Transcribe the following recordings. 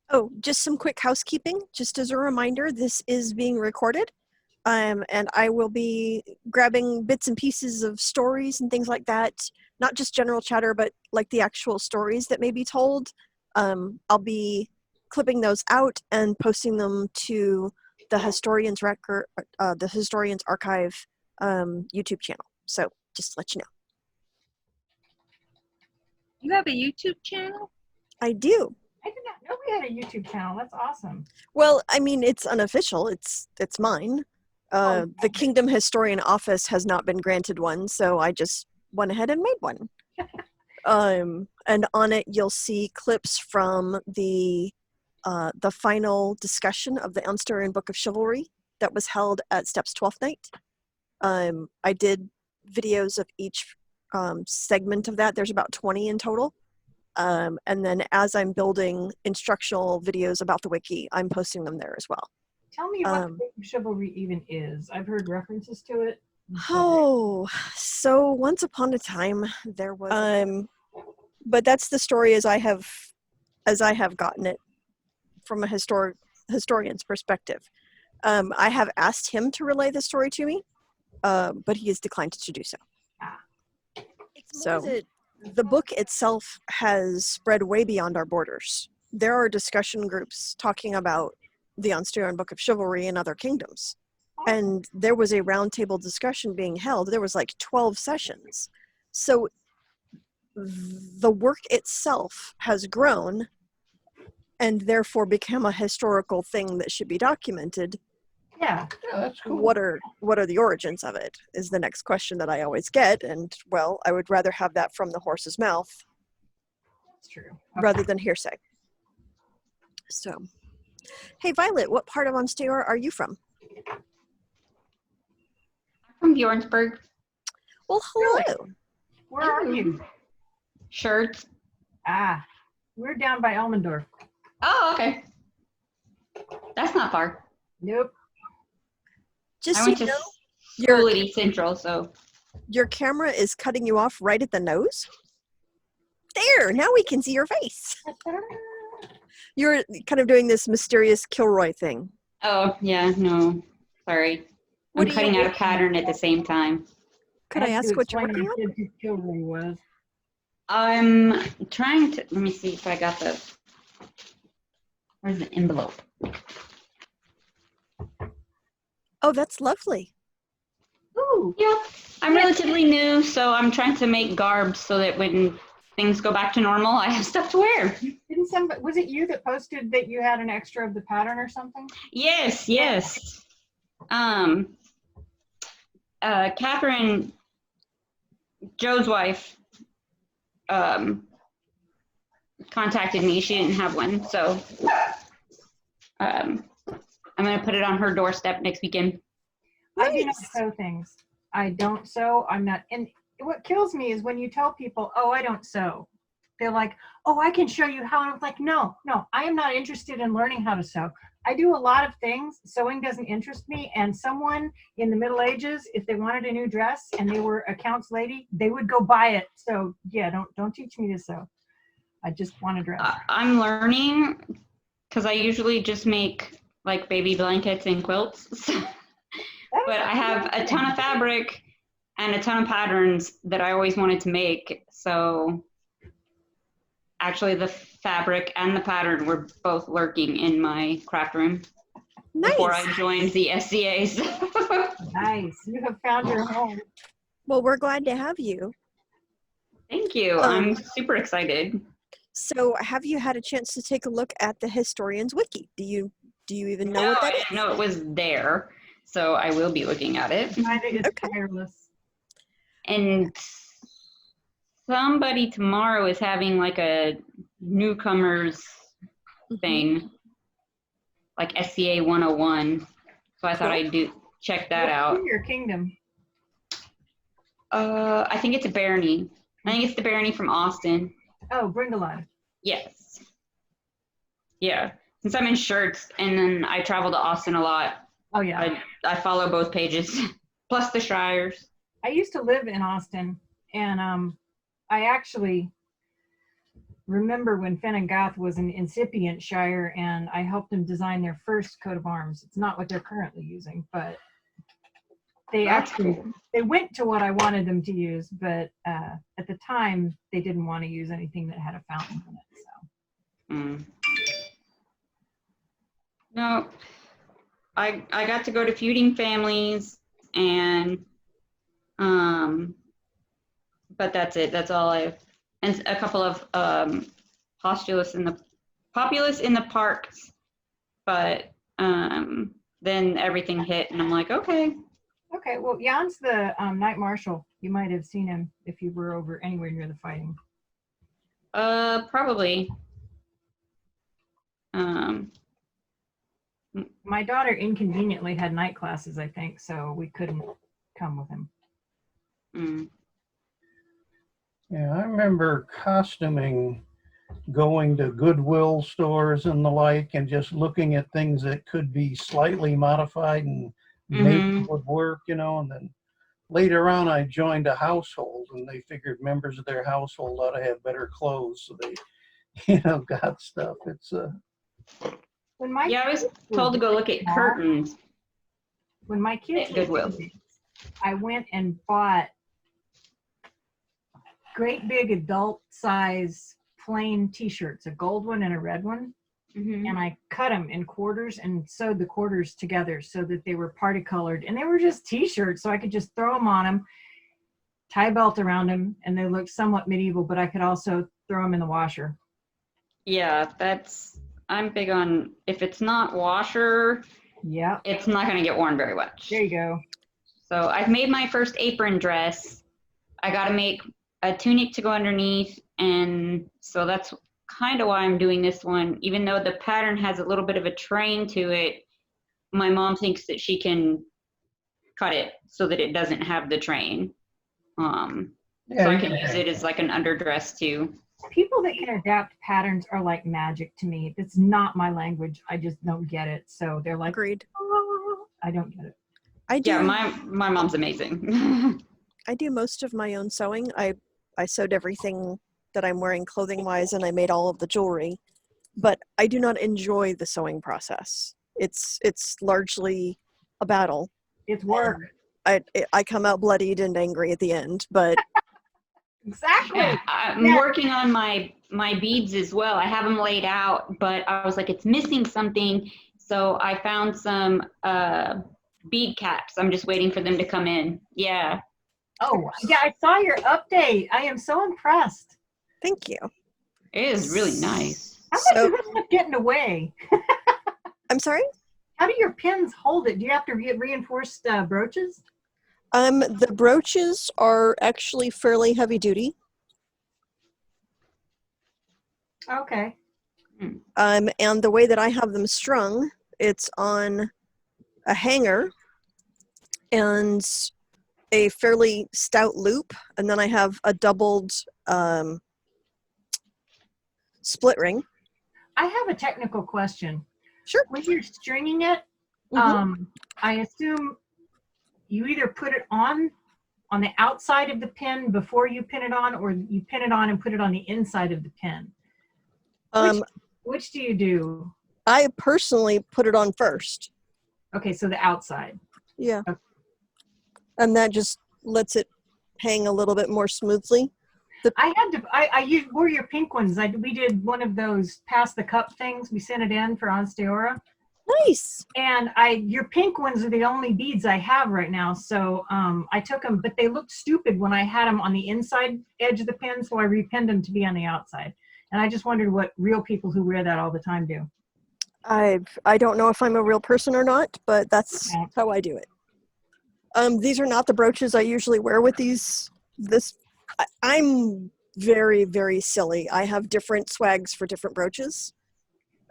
Oh, just some quick housekeeping. Just as a reminder, this is being recorded. And I will be grabbing bits and pieces of stories and things like that, not just general chatter, but like the actual stories that may be told. I'll be clipping those out and posting them to the Historian's Record, the Historian's Archive YouTube channel. So just to let you know. You have a YouTube channel? I do. I did not know we had a YouTube channel. That's awesome. Well, I mean, it's unofficial. It's mine. The Kingdom Historian Office has not been granted one, so I just went ahead and made one. And on it, you'll see clips from the final discussion of the Unstarian Book of Chivalry that was held at Steps 12th Night. I did videos of each segment of that. There's about 20 in total. And then as I'm building instructional videos about the wiki, I'm posting them there as well. Tell me what the Book of Chivalry even is. I've heard references to it. Oh, so once upon a time there was but that's the story as I have gotten it from a historian's perspective. I have asked him to relay the story to me, but he has declined to do so. So the book itself has spread way beyond our borders. There are discussion groups talking about the Unstarian Book of Chivalry in other kingdoms. And there was a roundtable discussion being held. There was like 12 sessions. So the work itself has grown and therefore become a historical thing that should be documented. Yeah, that's cool. What are the origins of it is the next question that I always get. And well, I would rather have that from the horse's mouth. that's true. Rather than hearsay. So, hey Violet, what part of Onstario are you from? From Bjornsburg. Well, hello. Where are you? Shirts. We're down by Elmendorf. Oh, okay. That's not far. Nope. Just I so went you to know, school at East Central, so. your camera is cutting you off right at the nose. There, now we can see your face. You're kind of doing this mysterious Kilroy thing. Oh, yeah, no. Sorry. What I'm do cutting you out a pattern at the same time. Could I ask what you're explain working on? to kids who Chivalry was. I'm trying to, let me see if I got the, where's the envelope? Oh, that's lovely. Ooh. Yeah, I'm relatively new, so I'm trying to make garbs so that when things go back to normal, I have stuff to wear. Didn't somebody, was it you that posted that you had an extra of the pattern or something? Yes. Catherine, Joe's wife, contacted me. She didn't have one, so I'm gonna put it on her doorstep next weekend. I do not sew things. I don't sew. I'm not. And what kills me is when you tell people, "Oh, I don't sew." They're like, "Oh, I can show you how." And I'm like, "No, I am not interested in learning how to sew. I do a lot of things. Sewing doesn't interest me." And someone in the Middle Ages, if they wanted a new dress and they were a count's lady, they would go buy it. So yeah, don't teach me to sew. I just want a dress. I'm learning because I usually just make like baby blankets and quilts. But I have a ton of fabric and a ton of patterns that I always wanted to make. So actually the fabric and the pattern were both lurking in my craft room before I joined the SCAs. Nice. You have found your home. Well, we're glad to have you. Thank you. I'm super excited. So have you had a chance to take a look at the Historian's Wiki? Do you even know what that is? I didn't know it was there. So I will be looking at it. I think it's tireless. And somebody tomorrow is having like a newcomers thing, like SCA 101. So I thought I'd check that out. Your kingdom. I think it's a barony. I think it's the barony from Austin. Oh, Bringalide. Yes. Yeah. Since I'm in Shirts and then I travel to Austin a lot. Oh yeah. I follow both pages, plus the Shires. I used to live in Austin, and I actually remember when Fen and Goth was an incipient shire, and I helped them design their first coat of arms. It's not what they're currently using, but they That's actually cool. they went to what I wanted them to use, but at the time they didn't want to use anything that had a fountain in it. So Mm. No, I got to go to feuding families and but that's it. That's all and a couple of populace in the parks, but then everything hit and I'm like, okay. okay, well, Jan's the Knight Marshal. You might have seen him if you were over anywhere near the fighting. Probably. My daughter inconveniently had night classes, I think, so we couldn't come with him. Mm. Yeah, I remember costuming, going to Goodwill stores and the like, and just looking at things that could be slightly modified and maybe would work, you know. And then later on, I joined a household, and they figured members of their household ought to have better clothes, so they, you know, got stuff. It's When my Yeah, I was kids were told to go look at small, curtains when my kids at were Goodwill. babies, I went and bought great big adult size plain t-shirts, a gold one and a red one. Mhm. And I cut them in quarters and sewed the quarters together so that they were party colored. And they were just t-shirts, so I could just throw them on them, tie a belt around them, and they looked somewhat medieval, but I could also throw them in the washer. Yeah, I'm big on, if it's not washer, Yep, it's not going to get worn very much. there you go. So I've made my first apron dress. I got to make a tunic to go underneath. And so that's kind of why I'm doing this one. Even though the pattern has a little bit of a train to it, my mom thinks that she can cut it so that it doesn't have the train. So I can use it as like an underdress too. People that can adapt patterns are like magic to me. It's not my language. I just don't get it. So they're like, Agreed. oh, I don't get it. I do. Yeah, my mom's amazing. I do most of my own sewing. I sewed everything that I'm wearing clothing wise, and I made all of the jewelry. But I do not enjoy the sewing process. It's largely a battle. It's work. I come out bloodied and angry at the end, but Exactly. I'm working on my beads as well. I have them laid out, but I was like, it's missing something. So I found some bead caps. I'm just waiting for them to come in. Yeah. Oh, yeah, I saw your update. I am so impressed. thank you. It is really nice. How much So- does this stuff get in the way? I'm sorry? How do your pins hold it? Do you have to get reinforced brooches? The brooches are actually fairly heavy duty. Okay. And the way that I have them strung, it's on a hanger and a fairly stout loop, and then I have a doubled split ring. I have a technical question. Sure. When you're stringing it, Mhm. I assume you either put it on the outside of the pin before you pin it on, or you pin it on and put it on the inside of the pin. Which do you do? I personally put it on first. Okay, so the outside. Yeah. Okay. And that just lets it hang a little bit more smoothly. I wore your pink ones. We did one of those pass the cup things. We sent it in for Onsteora. Nice. And your pink ones are the only beads I have right now. So I took them, but they looked stupid when I had them on the inside edge of the pin. So I repinned them to be on the outside. And I just wondered what real people who wear that all the time do. I don't know if I'm a real person or not, but that's Okay. how I do it. These are not the brooches I usually wear with I'm very, very silly. I have different swags for different brooches.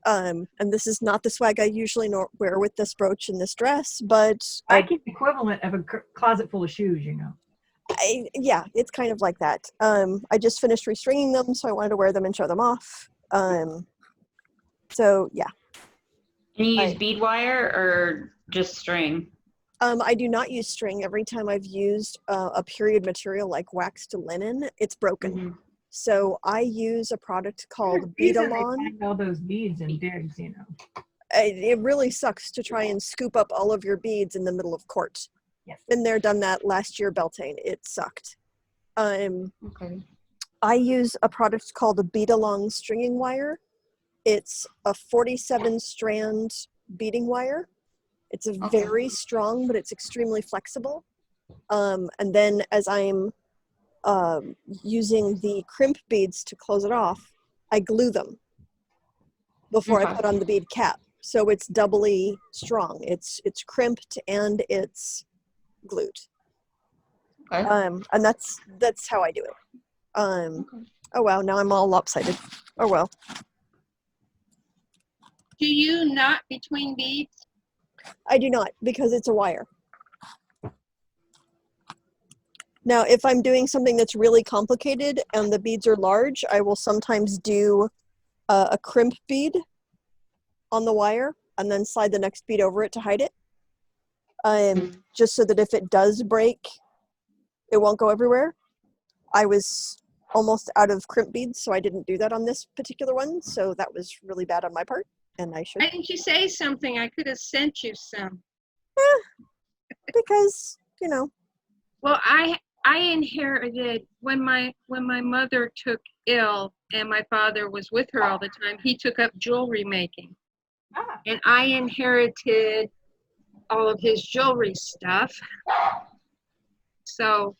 And this is not the swag I usually wear with this brooch and this dress, but I keep the equivalent of a closet full of shoes, you know. yeah, it's kind of like that. I just finished restringing them, so I wanted to wear them and show them off. So yeah. And you use bead wire or just string? I do not use string. Every time I've used a period material like wax to linen, it's broken. Mhm. So I use a product called There's a reason they Beadalon. find all those beads and digs, you know. It really sucks to try and scoop up all of your beads in the middle of court. Yes. Been there, done that last year, Beltane. It sucked. Okay. I use a product called a Beadalong stringing wire. It's a 47 strand beading wire. It's a Okay. very strong, but it's extremely flexible. And then as I'm using the crimp beads to close it off, I glue them before I Okay. put on the bead cap. So it's doubly strong. It's crimped and it's glued. Okay. And that's how I do it. Okay. Oh wow, now I'm all lopsided. Oh well. Do you knot between beads? I do not, because it's a wire. Now, if I'm doing something that's really complicated and the beads are large, I will sometimes do a crimp bead on the wire and then slide the next bead over it to hide it. Just so that if it does break, it won't go everywhere. I was almost out of crimp beads, so I didn't do that on this particular one. So that was really bad on my part, and I should. Why didn't you say something? I could have sent you some. Because, you know. Well, I inherited when my mother took ill and my father was with her all the time, he took up jewelry making. Ah, And I inherited all of his jewelry stuff. So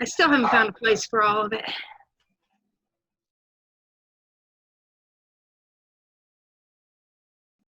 I still haven't found a place for all of it.